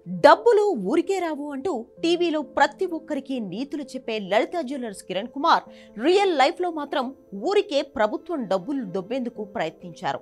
డబ్బులు ఊరికే రావు అంటూ టీవీలో ప్రతి ఒక్కరికి నీతులు చెప్పే Lalitha jewellers Kiran Kumar real life లో మాత్రం ఊరికే ప్రభుత్వం డబ్బులు దొబ్బేందుకు ప్రయత్నించారు.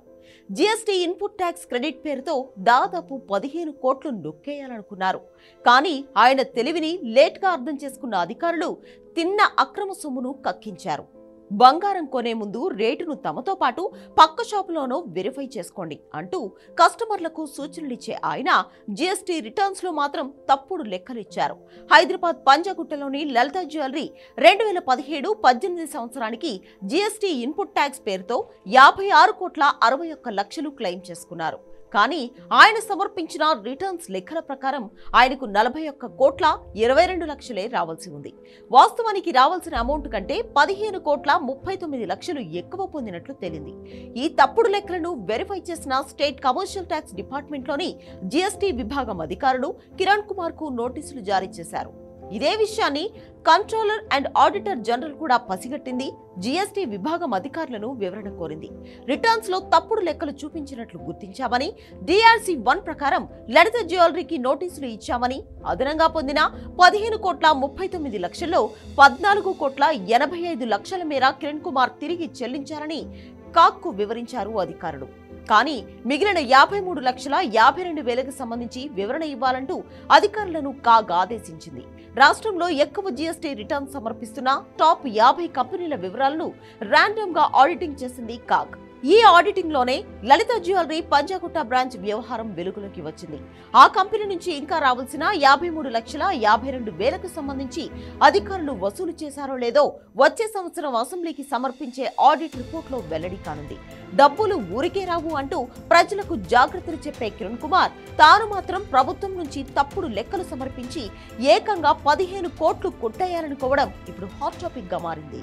జీఎస్టీ ఇన్పుట్ ట్యాక్స్ క్రెడిట్ పేరుతో దాదాపు 15 కోట్లు నొక్కేయాలనుకున్నారు. కానీ ఆయన తెలివిని లేట్గా అర్థం చేసుకున్న అధికారులు తిన్న అక్రమ సొమ్మును కక్కించారు. బంగారం కొనే ముందు రేటును తమతో పాటు పక్క షాపులోనూ వెరిఫై చేసుకోండి అంటూ కస్టమర్లకు సూచనలిచ్చే ఆయన జీఎస్టీ రిటర్న్స్ లో మాత్రం తప్పుడు లెక్కలిచ్చారు. హైదరాబాద్ పంజాగుట్టలోని లలిత జ్యువెలరీ 2017-18 సంవత్సరానికి జీఎస్టీ ఇన్పుట్ ట్యాక్స్ పేరుతో 56,61,00,000 క్లెయిమ్ చేసుకున్నారు. కానీ ఆయన సమర్పించిన రిటర్న్స్ లెక్కల ప్రకారం ఆయనకు 41,22,00,000 రావాల్సి ఉంది. వాస్తవానికి రావాల్సిన అమౌంట్ కంటే 15,39,00,000 ఎక్కువ పొందినట్లు తేలింది. ఈ తప్పుడు లెక్కలను వెరిఫై చేసిన స్టేట్ కమర్షియల్ ట్యాక్స్ డిపార్ట్మెంట్లోని జీఎస్టీ విభాగం అధికారులు కిరణ్ కుమార్ కు నోటీసులు జారీ చేశారు. ఇదే విషయాన్ని కంట్రోలర్ అండ్ ఆడిటర్ జనరల్ కూడా పసిగట్టింది. జీఎస్టీ విభాగం అధికారులను వివరణ కోరింది. రిటర్న్స్ లో తప్పుడు లెక్కలు చూపించినట్లు గుర్తించామని, DRC 1 ప్రకారం లలిత జ్యువెలరీకి నోటీసులు ఇచ్చామని, అదనంగా పొందిన 15,39,00,000లో 14,85,00,000 మేర కిరణ్ కుమార్ తిరిగి చెల్లించారని కాక్కు వివరించారు అధికారులు. కానీ మిగిలిన 53,52,000కు సంబంధించి వివరణ ఇవ్వాలంటూ అధికారులను కాగ్ ఆదేశించింది. రాష్ట్రంలో ఎక్కువ జీఎస్టీ రిటర్న్ సమర్పిస్తున్న టాప్ 50 కంపెనీల వివరాలను ర్యాండమ్ గా ఆడిటింగ్ చేసింది కాగ్. ఈ ఆడిటింగ్ లోనే లలిత జ్యువెలరీ పంజాగుట్ట బ్రాంచ్ వ్యవహారం వెలుగులోకి వచ్చింది. ఆ కంపెనీ నుంచి ఇంకా రావాల్సిన 53,52,000కు సంబంధించి అధికారులు వసూలు చేశారో లేదో వచ్చే సంవత్సరం అసెంబ్లీకి సమర్పించే ఆడిట్ రిపోర్ట్ లో వెల్లడి కానుంది. డబ్బులు ఊరికే రావు అంటూ ప్రజలకు జాగ్రత్తలు చెప్పే కిరణ్ కుమార్ తాను మాత్రం ప్రభుత్వం నుంచి తప్పుడు లెక్కలు సమర్పించి ఏకంగా 15 కోట్లు కొట్టేయాలనుకోవడం ఇప్పుడు హాట్ టాపిక్ గా మారింది.